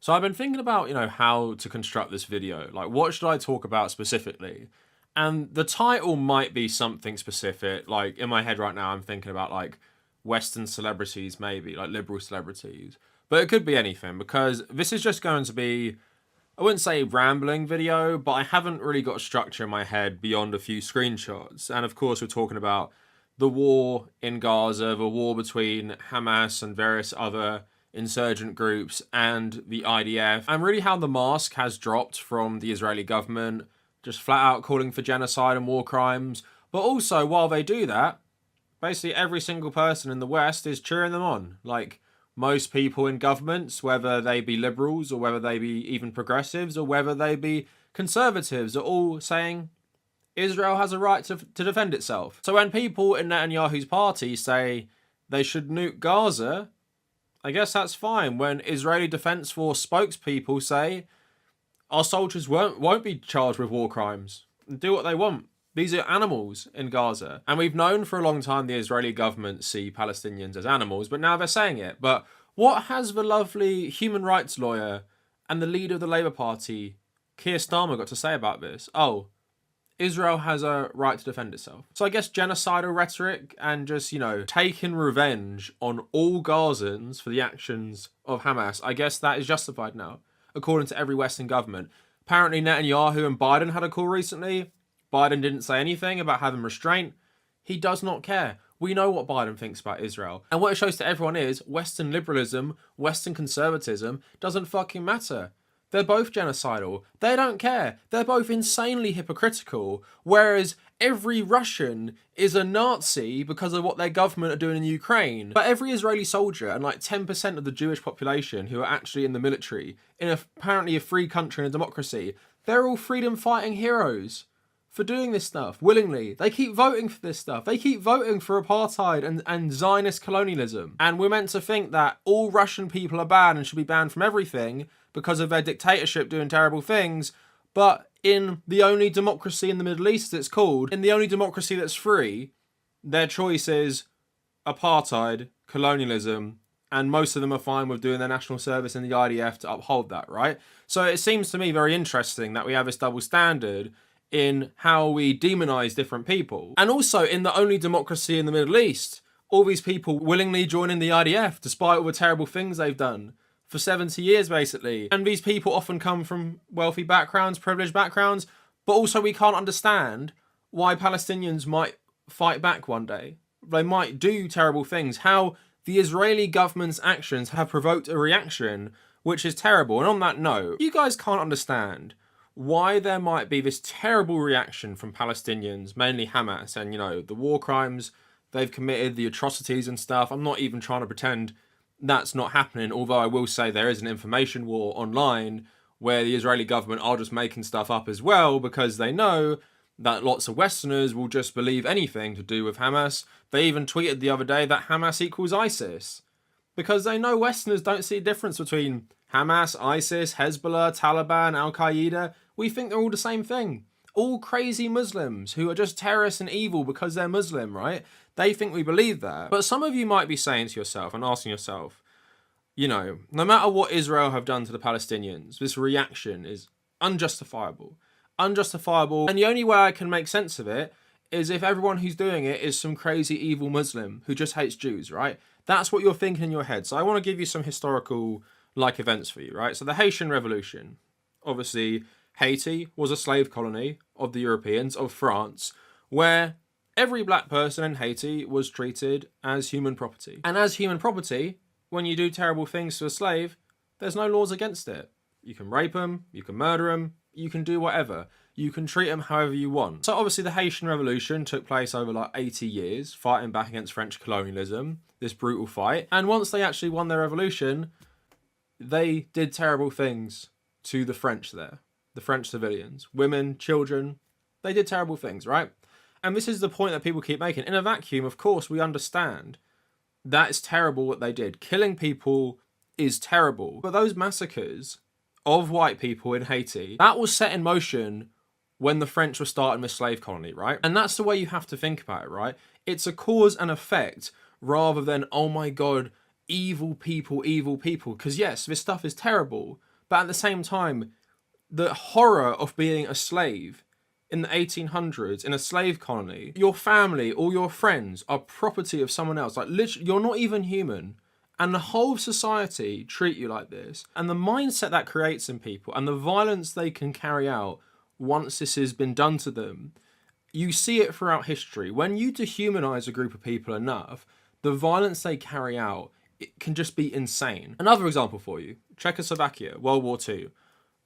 So I've been thinking about, how to construct this video. Like, what should I talk about specifically? And the title might be something specific. Like, in my head right now, I'm thinking about, like, Western celebrities, maybe, like liberal celebrities. But it could be anything, because this is just going to be, I wouldn't say rambling video, but I haven't really got a structure in my head beyond a few screenshots. And of course, we're talking about the war in Gaza, the war between Hamas and various other insurgent groups and the IDF, and really how the mask has dropped from the Israeli government, just flat out calling for genocide and war crimes. But also, while they do that, basically every single person in the West is cheering them on. Like, most people in governments, whether they be liberals or whether they be even progressives or whether they be conservatives, are all saying Israel has a right to defend itself. So when people in Netanyahu's party say they should nuke Gaza, I guess that's fine. When Israeli Defense Force spokespeople say our soldiers won't be charged with war crimes and do what they want. These are animals in Gaza. And we've known for a long time the Israeli government see Palestinians as animals, but now they're saying it. But what has the lovely human rights lawyer and the leader of the Labour Party, Keir Starmer, got to say about this? Oh, Israel has a right to defend itself. So I guess genocidal rhetoric and just, taking revenge on all Gazans for the actions of Hamas, I guess that is justified now, according to every Western government. Apparently Netanyahu and Biden had a call recently. Biden didn't say anything about having restraint. He does not care. We know what Biden thinks about Israel. And what it shows to everyone is Western liberalism, Western conservatism doesn't fucking matter. They're both genocidal. They don't care. They're both insanely hypocritical. Whereas every Russian is a Nazi because of what their government are doing in Ukraine. But every Israeli soldier and like 10% of the Jewish population who are actually in the military, in apparently a free country and a democracy, they're all freedom fighting heroes for doing this stuff willingly. They keep voting for this stuff. They keep voting for apartheid and Zionist colonialism. And we're meant to think that all Russian people are bad and should be banned from everything because of their dictatorship doing terrible things. But in the only democracy in the Middle East, it's called, in the only democracy that's free, their choice is apartheid, colonialism, and most of them are fine with doing their national service in the IDF to uphold that, right? So it seems to me very interesting that we have this double standard in how we demonize different people. And also in the only democracy in the Middle East, all these people willingly joining the IDF despite all the terrible things they've done for 70 years basically. And these people often come from wealthy backgrounds, privileged backgrounds, but also we can't understand why Palestinians might fight back one day. They might do terrible things. How the Israeli government's actions have provoked a reaction which is terrible. And on that note, you guys can't understand why there might be this terrible reaction from Palestinians, mainly Hamas, and the war crimes they've committed, the atrocities and stuff. I'm not even trying to pretend that's not happening, although I will say there is an information war online where the Israeli government are just making stuff up as well because they know that lots of Westerners will just believe anything to do with Hamas. They even tweeted the other day that Hamas equals ISIS because they know Westerners don't see a difference between Hamas, ISIS, Hezbollah, Taliban, Al-Qaeda. We think they're all the same thing. All crazy Muslims who are just terrorists and evil because they're Muslim, right? They think we believe that. But some of you might be saying to yourself and asking yourself, no matter what Israel have done to the Palestinians, this reaction is unjustifiable. Unjustifiable. And the only way I can make sense of it is if everyone who's doing it is some crazy evil Muslim who just hates Jews, right? That's what you're thinking in your head. So I want to give you some historical events for you, right? So the Haitian Revolution, obviously Haiti was a slave colony of the Europeans, of France, where every black person in Haiti was treated as human property. And as human property, when you do terrible things to a slave, there's no laws against it. You can rape them, you can murder them, you can do whatever. You can treat them however you want. So obviously the Haitian Revolution took place over 80 years, fighting back against French colonialism, this brutal fight. And once they actually won their revolution, they did terrible things to the French there. The French civilians, women, children, they did terrible things, right? And this is the point that people keep making. In a vacuum, of course, we understand that it's terrible what they did. Killing people is terrible. But those massacres of white people in Haiti, that was set in motion when the French were starting this slave colony, right? And that's the way you have to think about it, right? It's a cause and effect rather than, oh my God, evil people, evil people. Because yes, this stuff is terrible. But at the same time, the horror of being a slave in the 1800s in a slave colony, your family or your friends are property of someone else. Like, literally, you're not even human. And the whole society treat you like this. And the mindset that creates in people and the violence they can carry out once this has been done to them, you see it throughout history. When you dehumanize a group of people enough, the violence they carry out, it can just be insane. Another example for you, Czechoslovakia, World War II.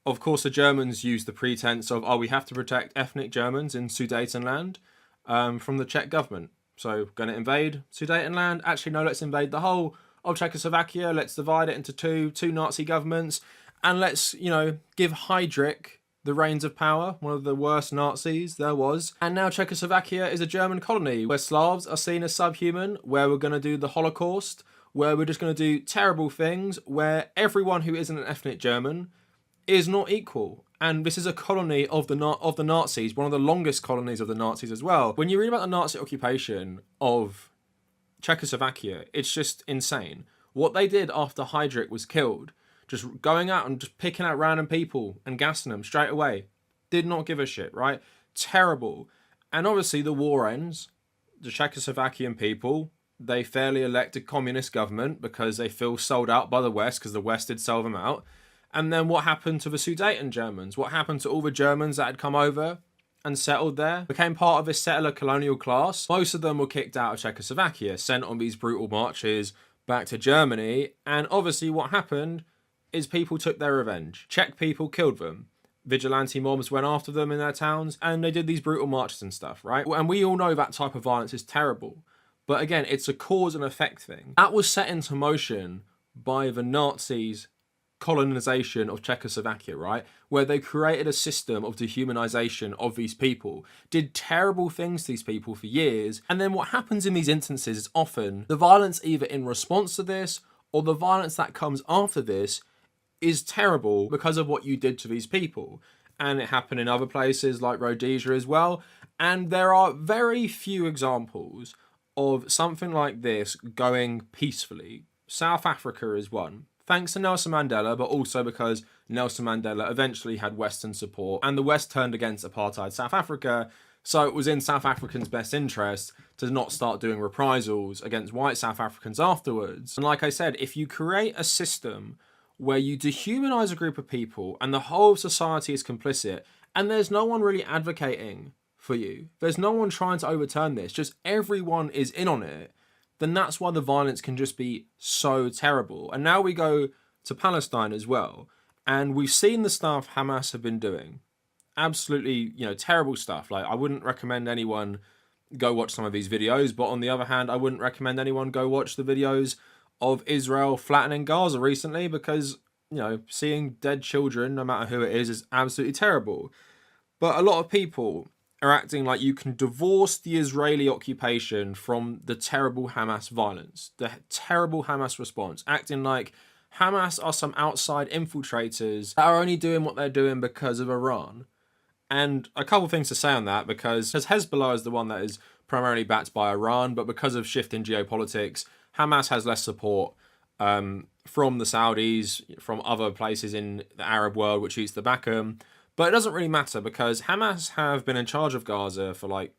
Of course, the Germans used the pretense of, oh, we have to protect ethnic Germans in Sudetenland from the Czech government. So, going to invade Sudetenland? Actually, no, let's invade the whole of Czechoslovakia. Let's divide it into two Nazi governments. And let's, give Heydrich the reins of power, one of the worst Nazis there was. And now Czechoslovakia is a German colony where Slavs are seen as subhuman, where we're going to do the Holocaust, where we're just going to do terrible things, where everyone who isn't an ethnic German is not equal. And this is a colony of the Nazis, one of the longest colonies of the Nazis as well. When you read about the Nazi occupation of Czechoslovakia, it's just insane. What they did after Heydrich was killed, just going out and just picking out random people and gassing them straight away. Did not give a shit, right? Terrible. And obviously the war ends. The Czechoslovakian people, they fairly elect a communist government because they feel sold out by the West, because the West did sell them out. And then what happened to the Sudeten Germans? What happened to all the Germans that had come over and settled there? Became part of this settler colonial class. Most of them were kicked out of Czechoslovakia, sent on these brutal marches back to Germany. And obviously what happened is people took their revenge. Czech people killed them. Vigilante mobs went after them in their towns, and they did these brutal marches and stuff, right? And we all know that type of violence is terrible. But again, it's a cause and effect thing. That was set into motion by the Nazis' colonization of Czechoslovakia, right? Where they created a system of dehumanization of these people, did terrible things to these people for years. And then what happens in these instances is often the violence either in response to this or the violence that comes after this is terrible because of what you did to these people. And it happened in other places like Rhodesia as well. And there are very few examples of something like this going peacefully. South Africa is one. Thanks to Nelson Mandela, but also because Nelson Mandela eventually had Western support and the West turned against apartheid South Africa. So it was in South Africans' best interest to not start doing reprisals against white South Africans afterwards. And like I said, if you create a system where you dehumanize a group of people and the whole of society is complicit and there's no one really advocating for you, there's no one trying to overturn this, just everyone is in on it, then that's why the violence can just be so terrible. And now we go to Palestine as well. And we've seen the stuff Hamas have been doing. Absolutely, terrible stuff. Like, I wouldn't recommend anyone go watch some of these videos. But on the other hand, I wouldn't recommend anyone go watch the videos of Israel flattening Gaza recently because, seeing dead children, no matter who it is absolutely terrible. But a lot of people are acting like you can divorce the Israeli occupation from the terrible Hamas violence, the terrible Hamas response, acting like Hamas are some outside infiltrators that are only doing what they're doing because of Iran. And a couple of things to say on that, because Hezbollah is the one that is primarily backed by Iran, but because of shifting geopolitics, Hamas has less support from the Saudis, from other places in the Arab world, which eats the back them. But it doesn't really matter because Hamas have been in charge of Gaza for like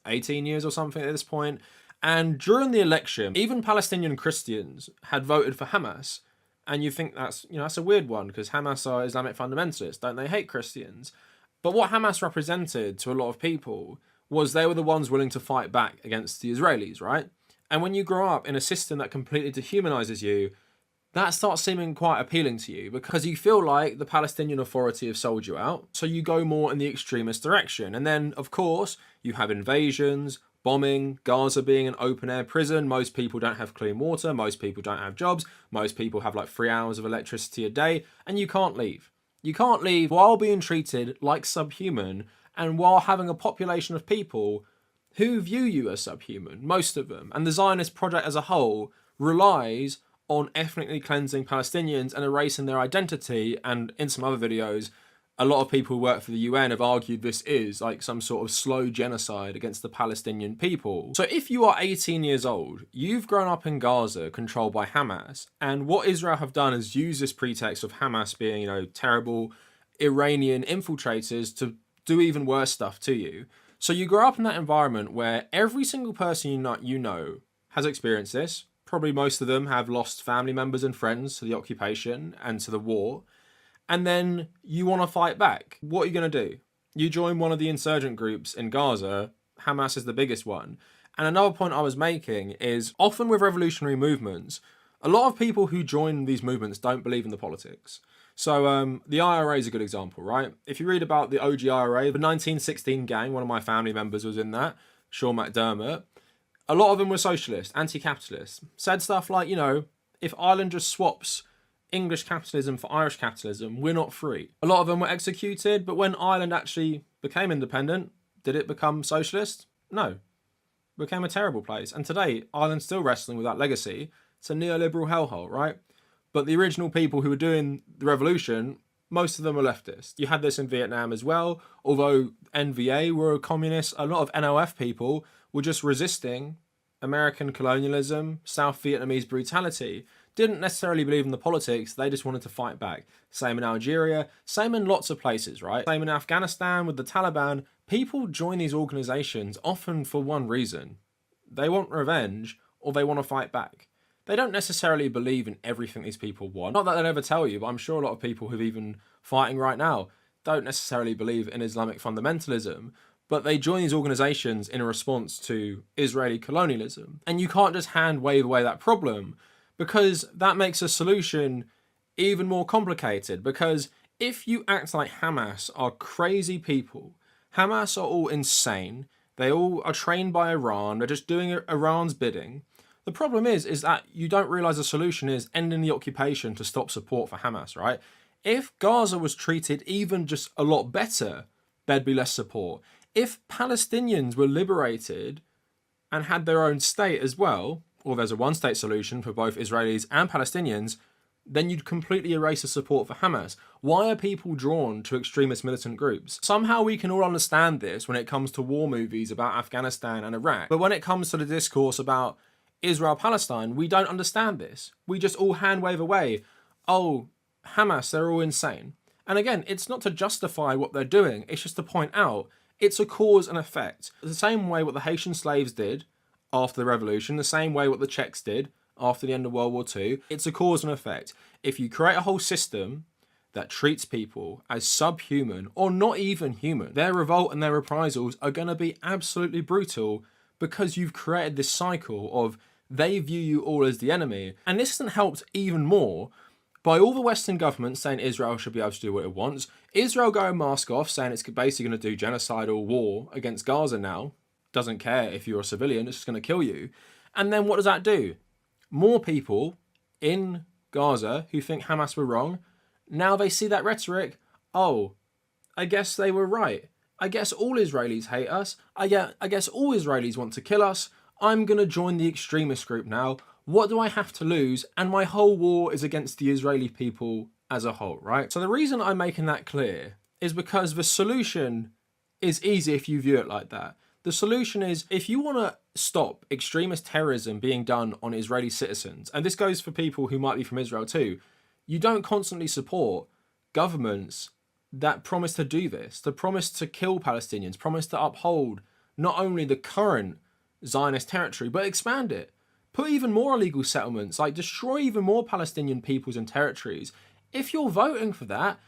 18 years or something at this point. And during the election, even Palestinian Christians had voted for Hamas. And you think that's a weird one because Hamas are Islamic fundamentalists, don't they hate Christians? But what Hamas represented to a lot of people was they were the ones willing to fight back against the Israelis, right? And when you grow up in a system that completely dehumanizes you, that starts seeming quite appealing to you because you feel like the Palestinian Authority have sold you out. So you go more in the extremist direction. And then, of course, you have invasions, bombing, Gaza being an open-air prison. Most people don't have clean water. Most people don't have jobs. Most people have like 3 hours of electricity a day. And you can't leave. You can't leave while being treated like subhuman and while having a population of people who view you as subhuman, most of them. And the Zionist project as a whole relies on ethnically cleansing Palestinians and erasing their identity, and in some other videos, a lot of people who work for the UN have argued this is like some sort of slow genocide against the Palestinian people. So if you are 18 years old, you've grown up in Gaza controlled by Hamas, and what Israel have done is use this pretext of Hamas being, terrible Iranian infiltrators to do even worse stuff to you. So you grow up in that environment where every single person you know has experienced this. Probably most of them have lost family members and friends to the occupation and to the war. And then you want to fight back. What are you going to do? You join one of the insurgent groups in Gaza. Hamas is the biggest one. And another point I was making is often with revolutionary movements, a lot of people who join these movements don't believe in the politics. So the IRA is a good example, right? If you read about the OG IRA, the 1916 gang, one of my family members was in that, Sean McDermott. A lot of them were socialist, anti-capitalist. Said stuff like, if Ireland just swaps English capitalism for Irish capitalism, we're not free. A lot of them were executed, but when Ireland actually became independent, did it become socialist? No. It became a terrible place. And today, Ireland's still wrestling with that legacy. It's a neoliberal hellhole, right? But the original people who were doing the revolution, most of them were leftist. You had this in Vietnam as well. Although NVA were communists, a lot of NOF people were just resisting American colonialism, South Vietnamese brutality. Didn't necessarily believe in the politics, they just wanted to fight back. Same in Algeria, same in lots of places, right? Same in Afghanistan with the Taliban. People join these organizations often for one reason. They want revenge or they want to fight back. They don't necessarily believe in everything these people want. Not that they'd ever tell you, but I'm sure a lot of people who've even fighting right now don't necessarily believe in Islamic fundamentalism, but they join these organizations in a response to Israeli colonialism. And you can't just hand wave away that problem, because that makes a solution even more complicated. Because if you act like Hamas are crazy people, Hamas are all insane, they all are trained by Iran, they're just doing Iran's bidding. The problem is that you don't realize the solution is ending the occupation to stop support for Hamas, right? If Gaza was treated even just a lot better, there'd be less support. If Palestinians were liberated and had their own state as well, or there's a one-state solution for both Israelis and Palestinians, then you'd completely erase the support for Hamas. Why are people drawn to extremist militant groups? Somehow we can all understand this when it comes to war movies about Afghanistan and Iraq, but when it comes to the discourse about Israel-Palestine, we don't understand this. We just all hand wave away, oh, Hamas, they're all insane. And again, it's not to justify what they're doing, it's just to point out it's a cause and effect. The same way what the Haitian slaves did after the revolution, the same way what the Czechs did after the end of World War II, it's a cause and effect. If you create a whole system that treats people as subhuman or not even human, their revolt and their reprisals are going to be absolutely brutal, because you've created this cycle of they view you all as the enemy. And this isn't helped even more by all the Western governments saying Israel should be able to do what it wants. Israel going mask off, saying it's basically going to do genocidal war against Gaza now. Doesn't care if you're a civilian, it's just going to kill you. And then what does that do? More people in Gaza who think Hamas were wrong, now they see that rhetoric, oh, I guess they were right. I guess all Israelis hate us. I guess all Israelis want to kill us. I'm going to join the extremist group now. What do I have to lose? And my whole war is against the Israeli people as a whole, right? So the reason I'm making that clear is because the solution is easy if you view it like that. The solution is, if you want to stop extremist terrorism being done on Israeli citizens, and this goes for people who might be from Israel too, you don't constantly support governments that promise to do this, to promise to kill Palestinians, promise to uphold not only the current Zionist territory, but expand it. Put even more illegal settlements, like destroy even more Palestinian peoples and territories. If you're voting for that,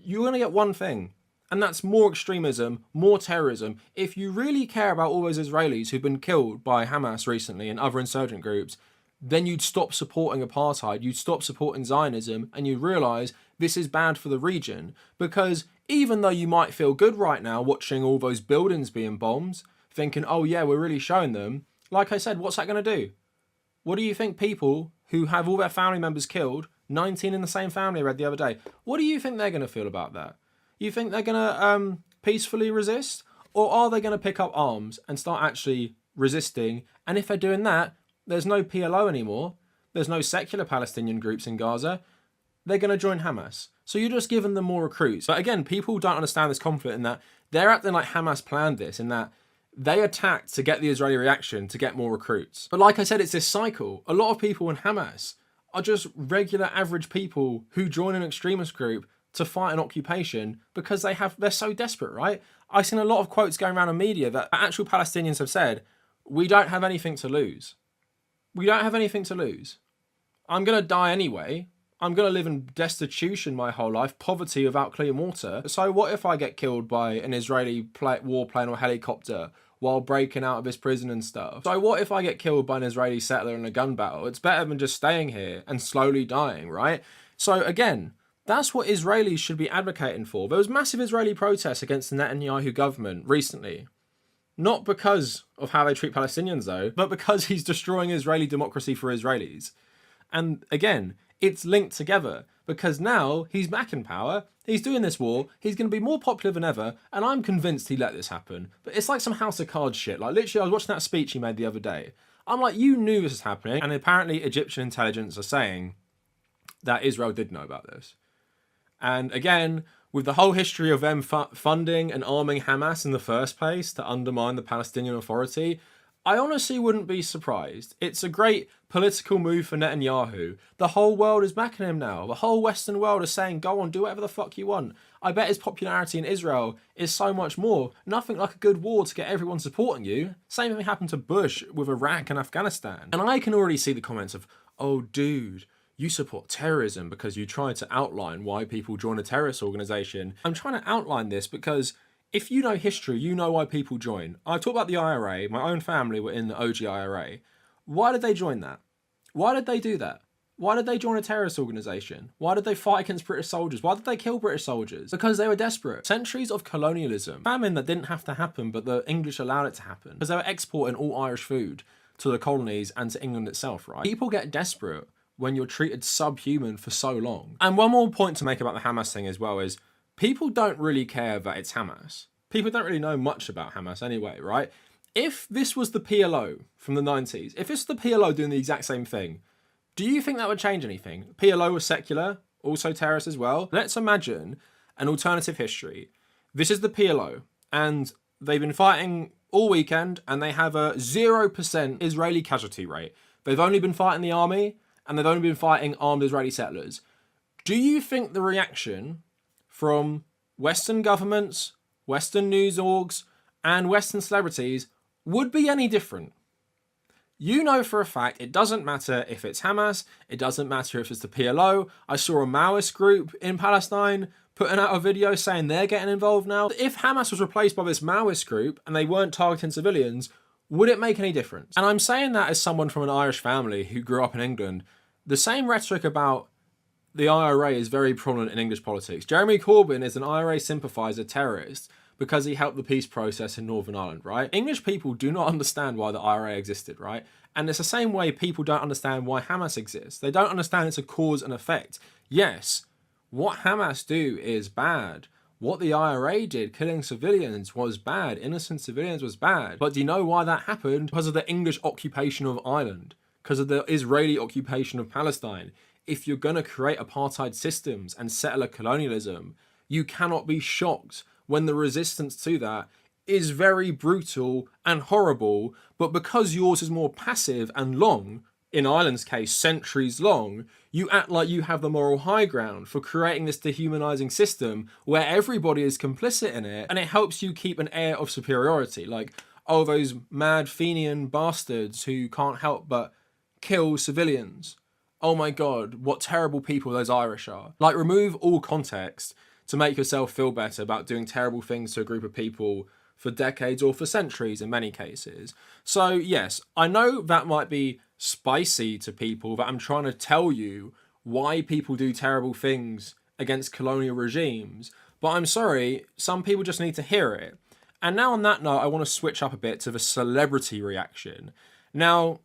you're going to get one thing, and that's more extremism, more terrorism. If you really care about all those Israelis who've been killed by Hamas recently and other insurgent groups, then you'd stop supporting apartheid, you'd stop supporting Zionism, and you'd realise this is bad for the region. Because even though you might feel good right now watching all those buildings being bombed, thinking, oh yeah, we're really showing them, like I said, what's that going to do? What do you think people who have all their family members killed, 19 in the same family I read the other day, what do you think they're going to feel about that? You think they're going to peacefully resist? Or are they going to pick up arms and start actually resisting? And if they're doing that, there's no PLO anymore. There's no secular Palestinian groups in Gaza. They're going to join Hamas. So you're just giving them more recruits. But again, people don't understand this conflict in that they're acting like Hamas planned this, in that they attacked to get the Israeli reaction to get more recruits. But like I said, it's this cycle. A lot of people in Hamas are just regular average people who join an extremist group to fight an occupation because they're so desperate, right? I've seen a lot of quotes going around in media that actual Palestinians have said, we don't have anything to lose. We don't have anything to lose. I'm going to die anyway. I'm going to live in destitution my whole life, poverty without clean water. So what if I get killed by an Israeli warplane or helicopter while breaking out of his prison and stuff? So what if I get killed by an Israeli settler in a gun battle? It's better than just staying here and slowly dying, right? So again, that's what Israelis should be advocating for. There was massive Israeli protests against the Netanyahu government recently. Not because of how they treat Palestinians though, but because he's destroying Israeli democracy for Israelis. And again, it's linked together because now he's back in power, he's doing this war, he's going to be more popular than ever, and I'm convinced he let this happen. But it's like some House of Cards shit. Like literally, I was watching that speech he made the other day. I'm like, you knew this was happening, and apparently Egyptian intelligence are saying that Israel did know about this. And again, with the whole history of them funding and arming Hamas in the first place to undermine the Palestinian Authority, I honestly wouldn't be surprised. It's a great political move for Netanyahu. The whole world is backing him now. The whole Western world is saying, go on, do whatever the fuck you want. I bet his popularity in Israel is so much more. Nothing like a good war to get everyone supporting you. Same thing happened to Bush with Iraq and Afghanistan. And I can already see the comments of, oh dude, you support terrorism because you tried to outline why people join a terrorist organisation. I'm trying to outline this because if you know history, you know why people join. I've talked about the IRA. My own family were in the OG IRA. Why did they join that? Why did they do that? Why did they join a terrorist organisation? Why did they fight against British soldiers? Why did they kill British soldiers? Because they were desperate. Centuries of colonialism. Famine that didn't have to happen, but the English allowed it to happen. Because they were exporting all Irish food to the colonies and to England itself, right? People get desperate when you're treated subhuman for so long. And one more point to make about the Hamas thing as well is, people don't really care that it's Hamas. People don't really know much about Hamas anyway, right? If this was the PLO from the 90s, if it's the PLO doing the exact same thing, do you think that would change anything? PLO was secular, also terrorist as well. Let's imagine an alternative history. This is the PLO, and they've been fighting all weekend, and they have a 0% Israeli casualty rate. They've only been fighting the army, and they've only been fighting armed Israeli settlers. Do you think the reaction from Western governments, Western news orgs, and Western celebrities would be any different? You know for a fact it doesn't matter if it's Hamas, it doesn't matter if it's the PLO. I saw a Maoist group in Palestine putting out a video saying they're getting involved now. If Hamas was replaced by this Maoist group and they weren't targeting civilians, would it make any difference? And I'm saying that as someone from an Irish family who grew up in England. The same rhetoric about the IRA is very prominent in English politics. Jeremy Corbyn is an IRA sympathiser terrorist because he helped the peace process in Northern Ireland, right? English people do not understand why the IRA existed, right? And it's the same way people don't understand why Hamas exists. They don't understand it's a cause and effect. Yes, what Hamas do is bad. What the IRA did, killing civilians, was bad. Innocent civilians was bad. But do you know why that happened? Because of the English occupation of Ireland. Because of the Israeli occupation of Palestine. If you're going to create apartheid systems and settler colonialism, you cannot be shocked when the resistance to that is very brutal and horrible, but because yours is more passive and long, in Ireland's case, centuries long, you act like you have the moral high ground for creating this dehumanizing system where everybody is complicit in it, and it helps you keep an air of superiority. Like, oh, those mad Fenian bastards who can't help but kill civilians. Oh my God, what terrible people those Irish are. Like, remove all context to make yourself feel better about doing terrible things to a group of people for decades or for centuries in many cases. So yes, I know that might be spicy to people, that I'm trying to tell you why people do terrible things against colonial regimes, but I'm sorry, some people just need to hear it. And now on that note, I want to switch up a bit to the celebrity reaction. Now,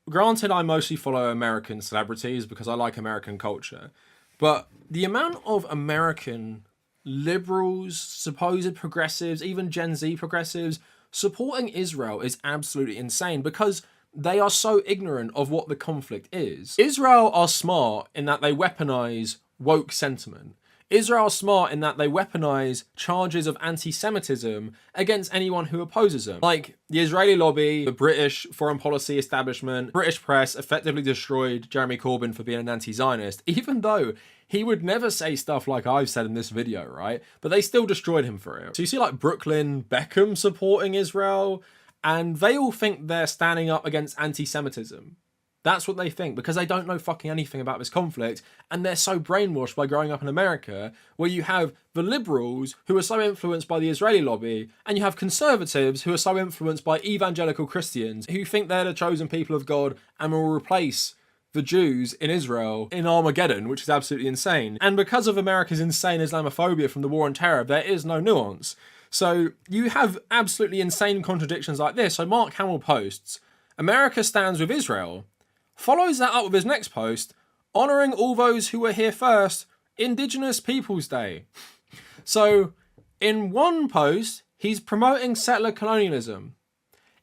granted, I mostly follow American celebrities because I like American culture, but the amount of American liberals, supposed progressives, even Gen Z progressives, supporting Israel is absolutely insane because they are so ignorant of what the conflict is. Israel are smart in that they weaponize woke sentiment. Israel's smart in that they weaponize charges of anti-Semitism against anyone who opposes them. Like the Israeli lobby, the British foreign policy establishment, British press effectively destroyed Jeremy Corbyn for being an anti-Zionist, even though he would never say stuff like I've said in this video, right? But they still destroyed him for it. So you see like Brooklyn Beckham supporting Israel, and they all think they're standing up against anti-Semitism. That's what they think, because they don't know fucking anything about this conflict, and they're so brainwashed by growing up in America, where you have the liberals who are so influenced by the Israeli lobby, and you have conservatives who are so influenced by evangelical Christians who think they're the chosen people of God and will replace the Jews in Israel in Armageddon, which is absolutely insane. And because of America's insane Islamophobia from the war on terror, there is no nuance. So you have absolutely insane contradictions like this. So Mark Hamill posts, America stands with Israel, follows that up with his next post, honouring all those who were here first, Indigenous Peoples Day. So, in one post, he's promoting settler colonialism.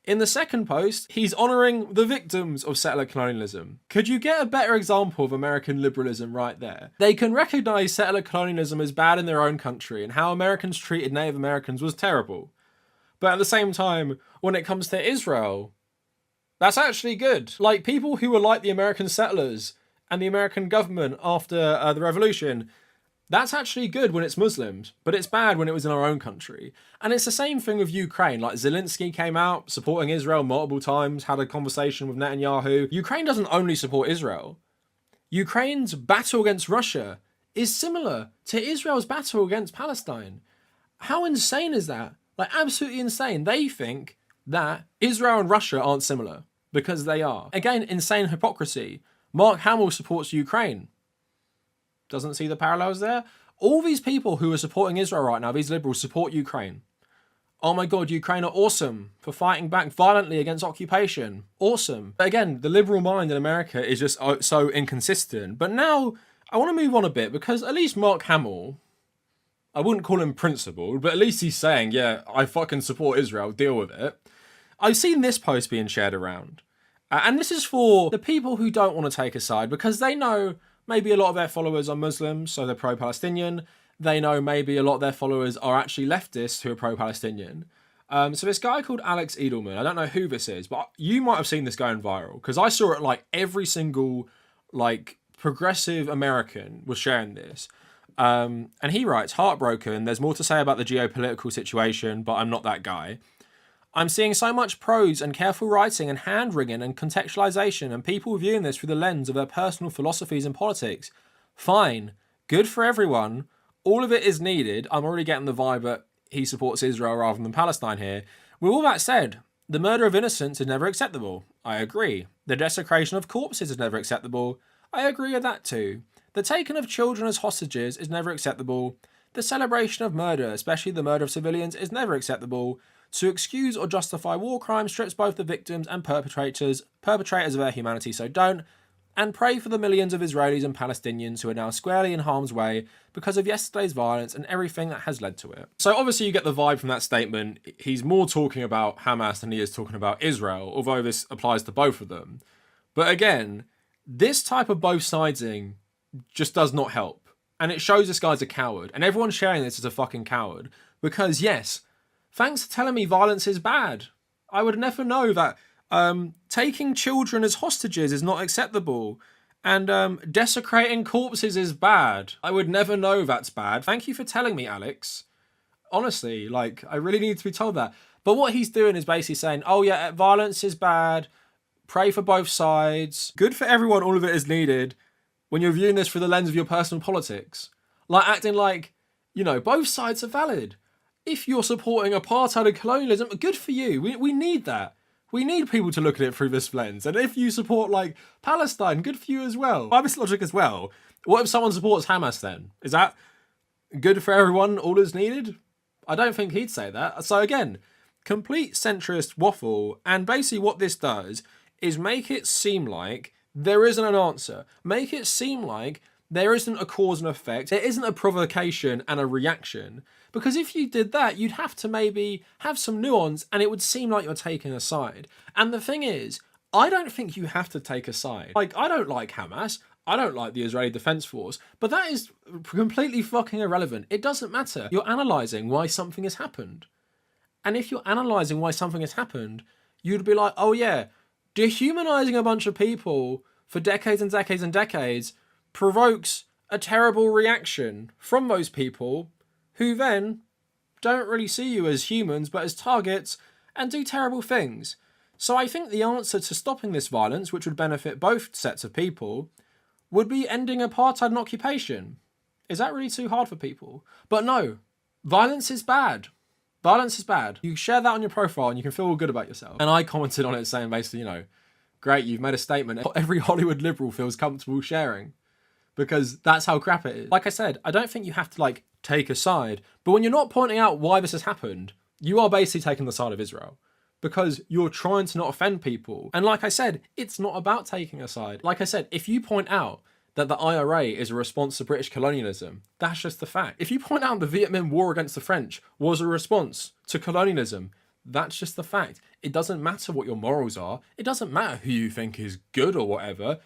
In the second post, he's honouring the victims of settler colonialism. Could you get a better example of American liberalism right there? They can recognise settler colonialism as bad in their own country and how Americans treated Native Americans was terrible. But at the same time, when it comes to Israel, that's actually good. Like, people who were like the American settlers and the American government after the revolution, that's actually good when it's Muslims, but it's bad when it was in our own country. And it's the same thing with Ukraine. Like, Zelensky came out supporting Israel multiple times, had a conversation with Netanyahu. Ukraine doesn't only support Israel. Ukraine's battle against Russia is similar to Israel's battle against Palestine. How insane is that? Like, absolutely insane. They think that Israel and Russia aren't similar, because they are. Again, insane hypocrisy. Mark Hamill supports Ukraine. Doesn't see the parallels there. All these people who are supporting Israel right now, these liberals, support Ukraine. Oh my God, Ukraine are awesome for fighting back violently against occupation. Awesome. But again, the liberal mind in America is just so inconsistent. But now, I want to move on a bit, because at least Mark Hamill, I wouldn't call him principled, but at least he's saying, yeah, I fucking support Israel, deal with it. I've seen this post being shared around. And this is for the people who don't want to take a side, because they know maybe a lot of their followers are Muslims, so they're pro-Palestinian. They know maybe a lot of their followers are actually leftists who are pro-Palestinian. So this guy called Alex Edelman, I don't know who this is, but you might have seen this going viral, because I saw it like every single like progressive American was sharing this. And he writes, heartbroken, there's more to say about the geopolitical situation, but I'm not that guy. I'm seeing so much prose and careful writing and hand-wringing and contextualization and people viewing this through the lens of their personal philosophies and politics. Fine. Good for everyone. All of it is needed. I'm already getting the vibe that he supports Israel rather than Palestine here. With all that said, the murder of innocents is never acceptable. I agree. The desecration of corpses is never acceptable. I agree with that too. The taking of children as hostages is never acceptable. The celebration of murder, especially the murder of civilians, is never acceptable. To excuse or justify war crimes strips both the victims and perpetrators of their humanity, so don't. And pray for the millions of Israelis and Palestinians who are now squarely in harm's way because of yesterday's violence and everything that has led to it. So obviously you get the vibe from that statement. He's more talking about Hamas than he is talking about Israel, although this applies to both of them. But again, this type of both sidesing just does not help. And it shows this guy's a coward. And everyone sharing this is a fucking coward. Because yes, thanks for telling me violence is bad. I would never know that taking children as hostages is not acceptable. And desecrating corpses is bad. I would never know that's bad. Thank you for telling me, Alex. Honestly, like, I really need to be told that. But what he's doing is basically saying, oh yeah, violence is bad. Pray for both sides. Good for everyone, all of it is needed. When you're viewing this through the lens of your personal politics. Like acting like, you know, both sides are valid. If you're supporting apartheid and colonialism, good for you. We need that. We need people to look at it through this lens. And if you support, like, Palestine, good for you as well. By this logic as well, what if someone supports Hamas then? Is that good for everyone, all is needed? I don't think he'd say that. So again, complete centrist waffle. And basically what this does is make it seem like there isn't an answer. Make it seem like there isn't a cause and effect. There isn't a provocation and a reaction. Because if you did that, you'd have to maybe have some nuance and it would seem like you're taking a side. And the thing is, I don't think you have to take a side. Like, I don't like Hamas. I don't like the Israeli Defense Force, but that is completely fucking irrelevant. It doesn't matter. You're analysing why something has happened. And if you're analysing why something has happened, you'd be like, oh yeah, dehumanising a bunch of people for decades and decades and decades provokes a terrible reaction from those people who then don't really see you as humans but as targets and do terrible things. So I think the answer to stopping this violence, which would benefit both sets of people, would be ending apartheid and occupation. Is that really too hard for people? But no, violence is bad. Violence is bad. You share that on your profile and you can feel all good about yourself. And I commented on it saying basically, great, you've made a statement every Hollywood liberal feels comfortable sharing, because that's how crap it is. Like I said, I don't think you have to take a side, but when you're not pointing out why this has happened, you are basically taking the side of Israel, because you're trying to not offend people. And like I said, it's not about taking a side. Like I said, if you point out that the IRA is a response to British colonialism, that's just the fact. If you point out the Vietnam War against the French was a response to colonialism, that's just the fact. It doesn't matter what your morals are. It doesn't matter who you think is good or whatever.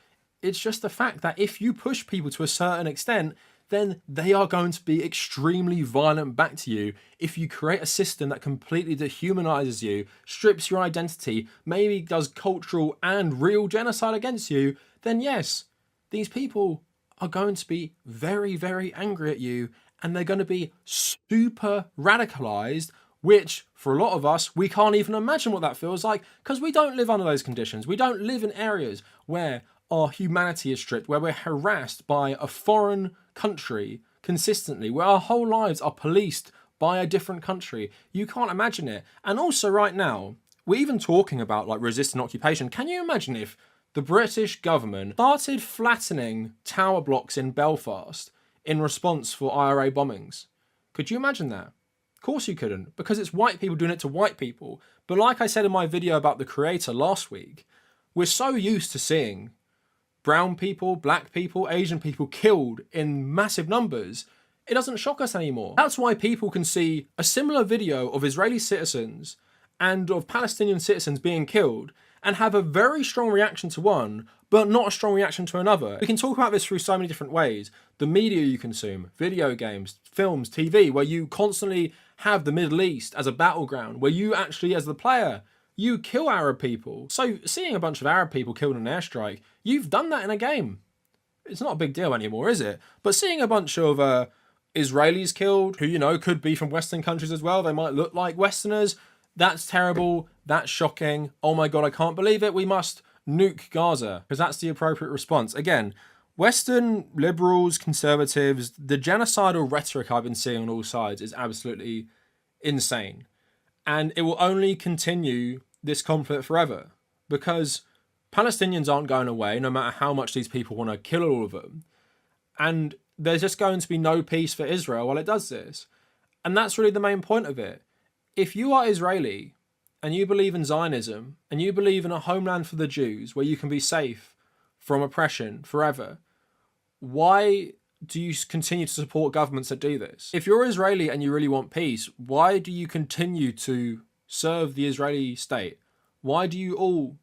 It's just the fact that if you push people to a certain extent, then they are going to be extremely violent back to you. If you create a system that completely dehumanizes you, strips your identity, maybe does cultural and real genocide against you, then yes, these people are going to be very, very angry at you, and they're going to be super radicalized, which for a lot of us, we can't even imagine what that feels like, because we don't live under those conditions. We don't live in areas where our humanity is stripped, where we're harassed by a foreign country consistently, where our whole lives are policed by a different country. You can't imagine it. And also right now, we're even talking about resisting occupation. Can you imagine if the British government started flattening tower blocks in Belfast in response for IRA bombings? Could you imagine that? Of course you couldn't, because it's white people doing it to white people. But like I said in my video about the creator last week, we're so used to seeing brown people, black people, Asian people killed in massive numbers, it doesn't shock us anymore. That's why people can see a similar video of Israeli citizens and of Palestinian citizens being killed and have a very strong reaction to one, but not a strong reaction to another. We can talk about this through so many different ways. The media you consume, video games, films, TV, where you constantly have the Middle East as a battleground, where you actually, as the player, you kill Arab people. So seeing a bunch of Arab people killed in an airstrike, you've done that in a game. It's not a big deal anymore, is it? But seeing a bunch of Israelis killed, who, could be from Western countries as well, they might look like Westerners, that's terrible, that's shocking. Oh my God, I can't believe it. We must nuke Gaza, because that's the appropriate response. Again, Western liberals, conservatives, the genocidal rhetoric I've been seeing on all sides is absolutely insane. And it will only continue this conflict forever, because Palestinians aren't going away no matter how much these people want to kill all of them. And there's just going to be no peace for Israel while it does this. And that's really the main point of it. If you are Israeli and you believe in Zionism and you believe in a homeland for the Jews where you can be safe from oppression forever, why do you continue to support governments that do this? If you're Israeli and you really want peace, why do you continue to serve the Israeli state? Why do you all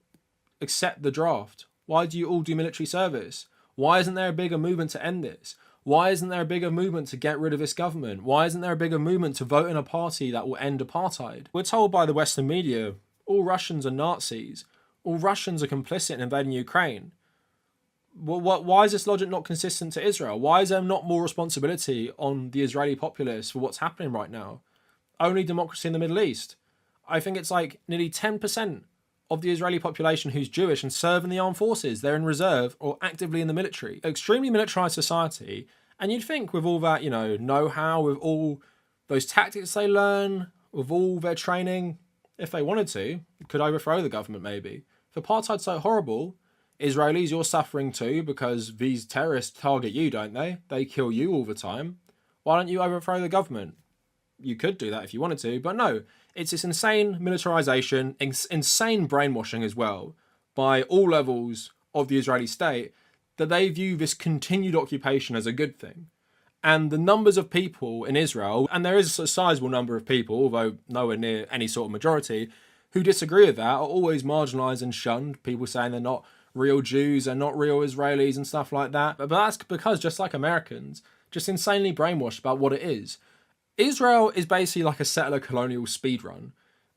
accept the draft? Why do you all do military service? Why isn't there a bigger movement to end this? Why isn't there a bigger movement to get rid of this government? Why isn't there a bigger movement to vote in a party that will end apartheid? We're told by the Western media, all Russians are Nazis. All Russians are complicit in invading Ukraine. Why is this logic not consistent to Israel? Why is there not more responsibility on the Israeli populace for what's happening right now? Only democracy in the Middle East. I think it's nearly 10% of the Israeli population who's Jewish and serve in the armed forces. They're in reserve or actively in the military. Extremely militarized society. And you'd think with all that, know-how, with all those tactics they learn, with all their training, if they wanted to, could overthrow the government maybe. If apartheid's so horrible, Israelis, you're suffering too because these terrorists target you, don't they? They kill you all the time. Why don't you overthrow the government? You could do that if you wanted to, but no. It's this insane militarization, insane brainwashing as well, by all levels of the Israeli state, that they view this continued occupation as a good thing. And the numbers of people in Israel, and there is a sizable number of people, although nowhere near any sort of majority, who disagree with that, are always marginalised and shunned, people saying they're not real Jews and not real Israelis and stuff like that. But that's because, just like Americans, just insanely brainwashed about what it is. Israel is basically like a settler colonial speedrun.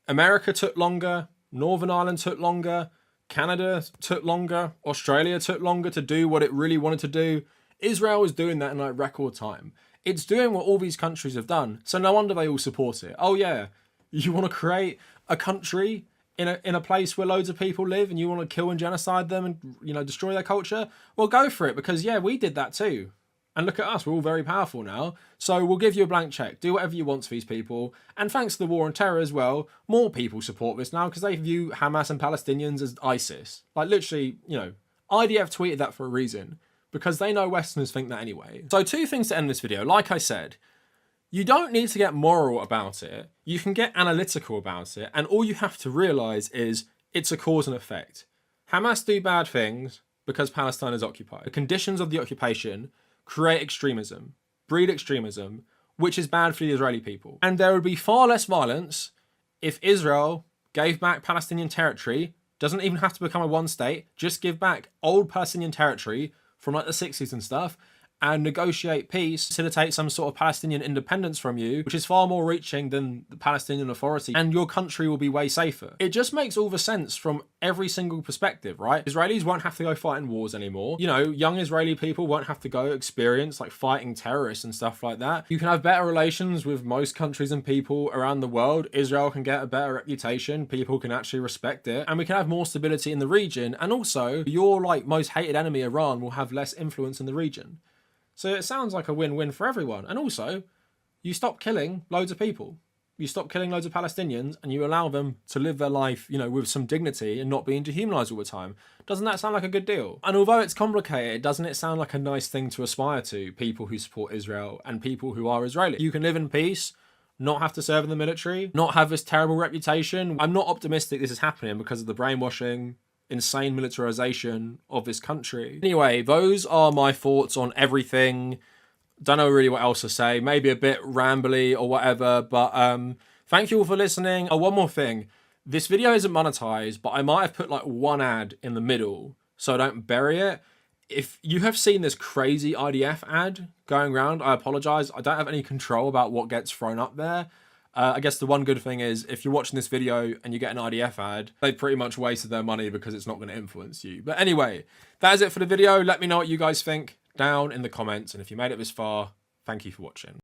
America took longer, Northern Ireland took longer, Canada took longer, Australia took longer to do what it really wanted to do. Israel was doing that in like record time. It's doing what all these countries have done, so no wonder they all support it. Oh yeah, you want to create a country in a place where loads of people live and you want to kill and genocide them and, you know, destroy their culture? Well, go for it, because yeah, we did that too. And look at us, we're all very powerful now. So we'll give you a blank check. Do whatever you want to these people. And thanks to the war on terror as well, more people support this now because they view Hamas and Palestinians as ISIS. Like literally, you know, IDF tweeted that for a reason, because they know Westerners think that anyway. So 2 things to end this video. Like I said, you don't need to get moral about it. You can get analytical about it. And all you have to realize is it's a cause and effect. Hamas do bad things because Palestine is occupied. The conditions of the occupation create extremism, breed extremism, which is bad for the Israeli people. And there would be far less violence if Israel gave back Palestinian territory, doesn't even have to become a one state, just give back old Palestinian territory from like the 60s and stuff, and negotiate peace, facilitate some sort of Palestinian independence from you, which is far more reaching than the Palestinian Authority, and your country will be way safer. It just makes all the sense from every single perspective, right? Israelis won't have to go fight in wars anymore. You know, young Israeli people won't have to go experience like fighting terrorists and stuff like that. You can have better relations with most countries and people around the world. Israel can get a better reputation. People can actually respect it. And we can have more stability in the region. And also, your like most hated enemy, Iran, will have less influence in the region. So it sounds like a win-win for everyone. And also, you stop killing loads of people. You stop killing loads of Palestinians and you allow them to live their life, you know, with some dignity and not being dehumanized all the time. Doesn't that sound like a good deal? And although it's complicated, doesn't it sound like a nice thing to aspire to, people who support Israel and people who are Israeli? You can live in peace, not have to serve in the military, not have this terrible reputation. I'm not optimistic this is happening because of the brainwashing, insane militarization of this country. Anyway, those are my thoughts on everything. Don't know really what else to say. Maybe a bit rambly or whatever, but thank you all for listening. Oh, one more thing. This video isn't monetized, but I might have put like one ad in the middle so I don't bury it. If you have seen this crazy IDF ad going around, I apologize. I don't have any control about what gets thrown up there. I guess the one good thing is if you're watching this video and you get an IDF ad, they pretty much wasted their money because it's not going to influence you. But anyway, that is it for the video. Let me know what you guys think down in the comments. And if you made it this far, thank you for watching.